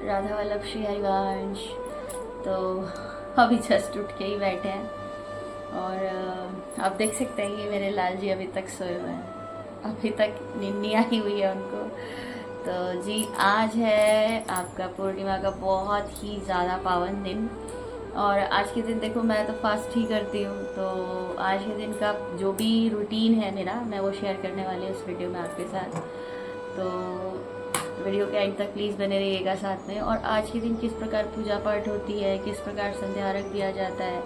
राधा वल्लभ श्री हरिवंश। तो अभी जस्ट उठ के ही बैठे हैं और आप देख सकते हैं कि मेरे लाल जी अभी तक सोए हुए हैं, अभी तक नींद नहीं आई हुई है उनको। तो जी आज है आपका पूर्णिमा का बहुत ही ज़्यादा पावन दिन। और आज के दिन देखो मैं तो फास्ट ही करती हूँ, तो आज के दिन का जो भी रूटीन है मेरा मैं वो शेयर करने वाली हूँ इस वीडियो में आपके साथ। तो वीडियो के एंड तक प्लीज़ बने रहिएगा साथ में। और आज के दिन किस प्रकार पूजा पाठ होती है, किस प्रकार संध्या अर्घ दिया जाता है,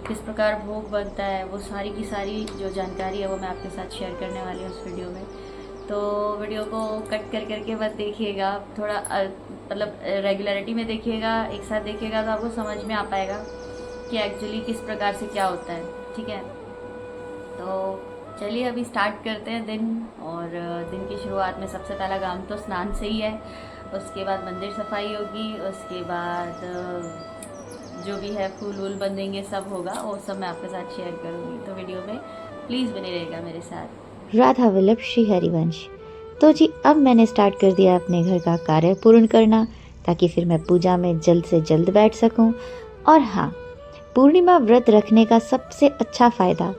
किस प्रकार भोग बनता है, वो सारी की सारी जो जानकारी है वो मैं आपके साथ शेयर करने वाली हूँ उस वीडियो में। तो वीडियो को कट कर करके मत देखिएगा, थोड़ा मतलब रेगुलरिटी में देखिएगा, एक साथ देखिएगा तो आपको समझ में आ पाएगा कि एक्चुअली किस प्रकार से क्या होता है। ठीक है, तो चलिए अभी स्टार्ट करते हैं दिन। और दिन की शुरुआत में सबसे पहला काम तो स्नान से ही है, उसके बाद मंदिर सफाई होगी, उसके बाद जो भी है फूल वूल बंधेंगे, सब होगा, वो सब मैं आपके साथ शेयर करूँगी। तो वीडियो में प्लीज़ बने रहेगा मेरे साथ। राधा वल्लभ श्री हरिवंश। तो जी अब मैंने स्टार्ट कर दिया अपने घर का कार्य पूर्ण करना, ताकि फिर मैं पूजा में जल्द से जल्द बैठ सकूं। और हाँ, पूर्णिमा व्रत रखने का सबसे अच्छा फ़ायदा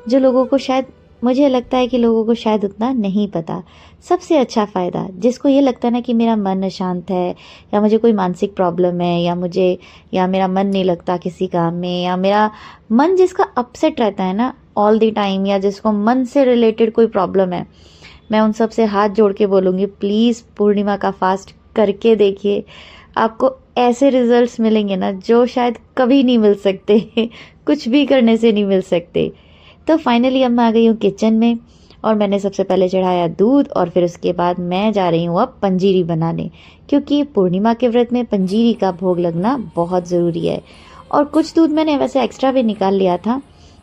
जो लोगों को शायद, मुझे लगता है कि लोगों को शायद उतना नहीं पता, सबसे अच्छा फ़ायदा जिसको ये लगता है ना कि मेरा मन अशांत है, या मुझे कोई मानसिक प्रॉब्लम है, या मेरा मन नहीं लगता किसी काम में, या मेरा मन जिसका अपसेट रहता है ना ऑल द टाइम, या जिसको मन से रिलेटेड कोई प्रॉब्लम है, मैं उन सब से हाथ जोड़ के बोलूँगी प्लीज़ पूर्णिमा का फास्ट करके देखिए। आपको ऐसे रिजल्ट्स मिलेंगे ना जो शायद कभी नहीं मिल सकते कुछ भी करने से नहीं मिल सकते। तो फाइनली अब मैं आ गई हूँ किचन में, और मैंने सबसे पहले चढ़ाया दूध, और फिर उसके बाद मैं जा रही हूँ अब पंजीरी बनाने, क्योंकि पूर्णिमा के व्रत में पंजीरी का भोग लगना बहुत ज़रूरी है। और कुछ दूध मैंने वैसे एक्स्ट्रा भी निकाल लिया था,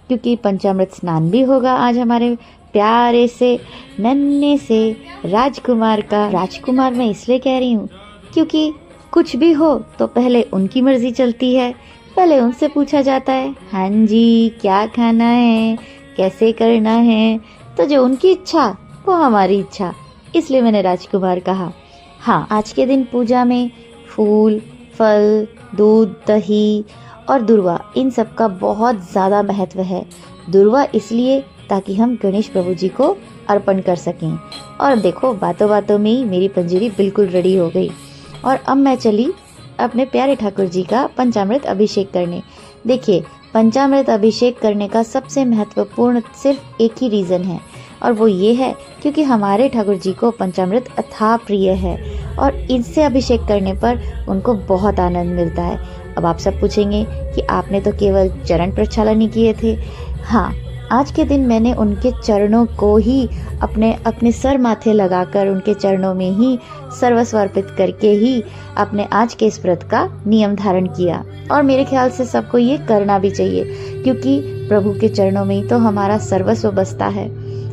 क्योंकि पंचामृत स्नान भी होगा आज हमारे प्यारे से नन्हे से राजकुमार का। राजकुमार मैं इसलिए कह रही हूँ क्योंकि कुछ भी हो तो पहले उनकी मर्जी चलती है, पहले उनसे पूछा जाता है हाँ जी क्या खाना है, कैसे करना है, तो जो उनकी इच्छा वो हमारी इच्छा, इसलिए मैंने राजकुमार कहा। हाँ, आज के दिन पूजा में फूल, फल, दूध, दही और दुर्वा, इन सब का बहुत ज़्यादा महत्व है। दुर्वा इसलिए ताकि हम गणेश प्रभु जी को अर्पण कर सकें। और देखो बातों बातों में ही मेरी पंजीरी बिल्कुल रेडी हो गई, और अब मैं चली अपने प्यारे ठाकुर जी का पंचामृत अभिषेक करने। देखिए, पंचामृत अभिषेक करने का सबसे महत्वपूर्ण सिर्फ एक ही रीज़न है, और वो ये है क्योंकि हमारे ठाकुर जी को पंचामृत अथाह प्रिय है, और इनसे अभिषेक करने पर उनको बहुत आनंद मिलता है। अब आप सब पूछेंगे कि आपने तो केवल चरण प्रक्षालन ही किए थे। हाँ, आज के दिन मैंने उनके चरणों को ही अपने सर माथे लगाकर उनके चरणों में ही सर्वस्व अर्पित करके ही अपने आज के इस व्रत का नियम धारण किया। और मेरे ख्याल से सबको ये करना भी चाहिए, क्योंकि प्रभु के चरणों में ही तो हमारा सर्वस्व बसता है,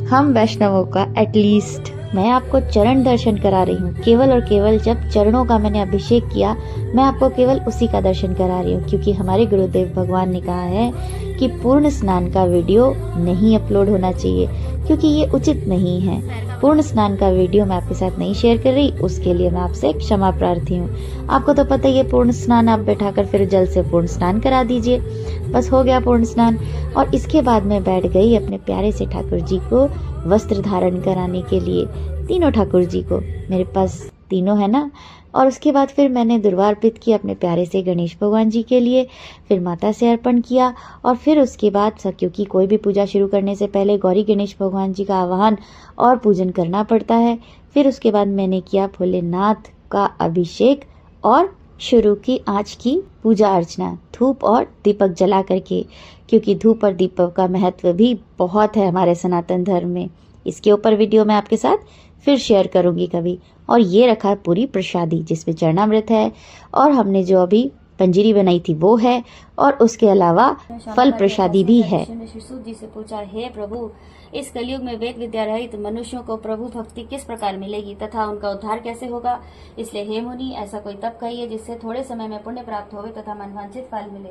हम वैष्णवों का एटलीस्ट। मैं आपको चरण दर्शन करा रही हूँ, केवल और केवल जब चरणों का मैंने अभिषेक किया, मैं आपको केवल उसी का दर्शन करा रही हूँ, क्योंकि हमारे गुरुदेव भगवान ने कहा है कि पूर्ण स्नान का वीडियो नहीं अपलोड होना चाहिए, क्योंकि ये उचित नहीं है। पूर्ण स्नान का वीडियो मैं आपके साथ नहीं शेयर कर रही, उसके लिए मैं आपसे क्षमा प्रार्थी हूँ। आपको तो पता ही है, पूर्ण स्नान आप बैठाकर फिर जल से पूर्ण स्नान करा दीजिए, बस हो गया पूर्ण स्नान। और इसके बाद मैं बैठ गई अपने प्यारे से ठाकुर जी को वस्त्र धारण कराने के लिए, तीनों ठाकुर जी को, मेरे पास तीनों है ना। और उसके बाद फिर मैंने दुर्वा अर्पित की अपने प्यारे से गणेश भगवान जी के लिए, फिर माता से अर्पण किया, और फिर उसके बाद क्योंकि कोई भी पूजा शुरू करने से पहले गौरी गणेश भगवान जी का आवाहन और पूजन करना पड़ता है। फिर उसके बाद मैंने किया भोलेनाथ का अभिषेक और शुरू की आज की पूजा अर्चना धूप और दीपक जला करके, क्योंकि धूप और दीपक का महत्व भी बहुत है हमारे सनातन धर्म में। इसके ऊपर वीडियो मैं आपके साथ फिर शेयर करूंगी कभी। और ये रखा है पूरी प्रसादी, जिसमें चरणामृत है, और हमने जो अभी पंजीरी बनाई थी वो है, और उसके अलावा फल प्रसादी भी है। शिशु जी से पूछा, हे प्रभु, इस कलयुग में वेद विद्या रहित मनुष्यों को प्रभु भक्ति किस प्रकार मिलेगी तथा उनका उद्धार कैसे होगा? इसलिए हे मुनि, ऐसा कोई तप कहिए जिससे थोड़े समय में पुण्य प्राप्त होवे तथा मनवांछित फल मिले।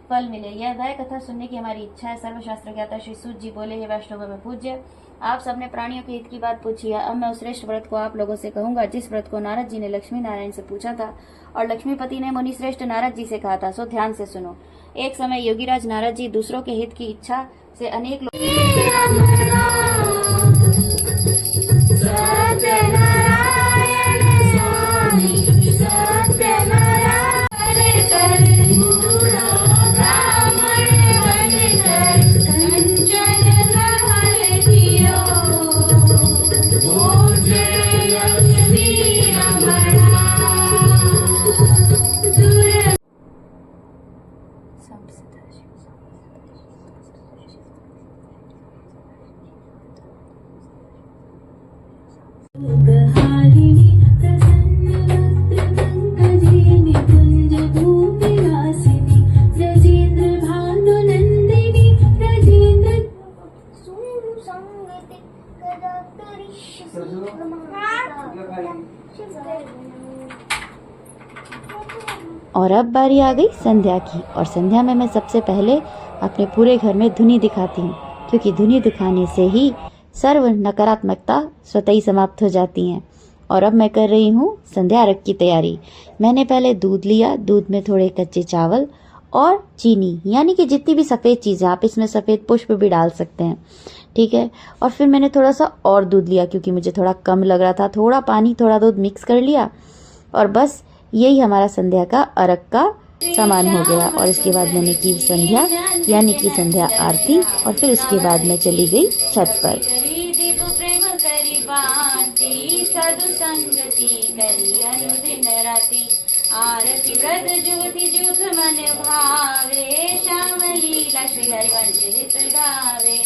फल मिले। यह वह कथा सुनने की हमारी इच्छा है। सर्वशास्त्र ज्ञाता श्री सूत जी बोले, हे वैष्णव में पूज्य, आप सबने प्राणियों के हित की बात पूछी है। अब मैं उस श्रेष्ठ व्रत को आप लोगों से कहूंगा जिस व्रत को नारद जी ने लक्ष्मी नारायण से पूछा था और लक्ष्मीपति ने मुनि श्रेष्ठ नारद जी से कहा था। सो ध्यान से सुनो। एक समय योगीराज नारद जी दूसरों के हित की इच्छा से अनेक लोग और अब बारी आ गई संध्या की। और संध्या में मैं सबसे पहले अपने पूरे घर में धुनी दिखाती हूँ, क्योंकि धुनी दिखाने से ही सर्व नकारात्मकता स्वतः ही समाप्त हो जाती हैं। और अब मैं कर रही हूँ संध्या अर्घ की तैयारी। मैंने पहले दूध लिया, दूध में थोड़े कच्चे चावल और चीनी, यानी कि जितनी भी सफ़ेद चीज़ें, आप इसमें सफ़ेद पुष्प भी डाल सकते हैं, ठीक है। और फिर मैंने थोड़ा सा और दूध लिया, क्योंकि मुझे थोड़ा कम लग रहा था। थोड़ा पानी थोड़ा दूध मिक्स कर लिया और बस यही हमारा संध्या का अर्घ का सामान हो गया। और इसके बाद मैंने की संध्या, यानी कि संध्या आरती। और फिर उसके बाद मैं चली गई छत पर। आरती व्रत ज्योति जुठ मन भावे, श्याम लीला श्री हरिवंश हित गावे।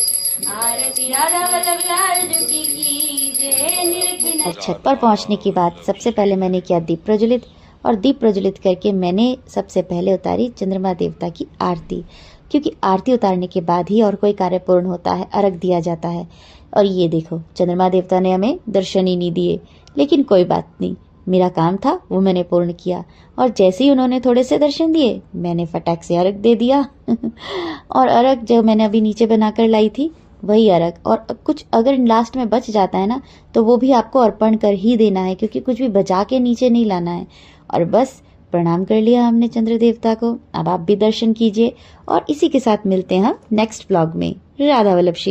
आरती राधा वल्लभ लाल जी की कीजे। और छत पर पहुंचने के बाद सबसे पहले मैंने किया दीप प्रज्वलित। और दीप प्रज्वलित करके मैंने सबसे पहले उतारी चंद्रमा देवता की आरती, क्योंकि आरती उतारने के बाद ही और कोई कार्य पूर्ण होता है, अर्घ दिया जाता है। और ये देखो, चंद्रमा देवता ने हमें दर्शन ही नहीं दिए, लेकिन कोई बात नहीं, मेरा काम था वो मैंने पूर्ण किया। और जैसे ही उन्होंने थोड़े से दर्शन दिए, मैंने फटाक से अर्घ दे दिया। और अर्घ जो मैंने अभी नीचे बनाकर लाई थी वही अर्घ। और कुछ अगर लास्ट में बच जाता है ना, तो वो भी आपको अर्पण कर ही देना है, क्योंकि कुछ भी बचा के नीचे नहीं लाना है। और बस प्रणाम कर लिया हमने चंद्र देवता को। अब आप भी दर्शन कीजिए। और इसी के साथ मिलते हैं हम नेक्स्ट व्लॉग में। राधा वल्लभ श्री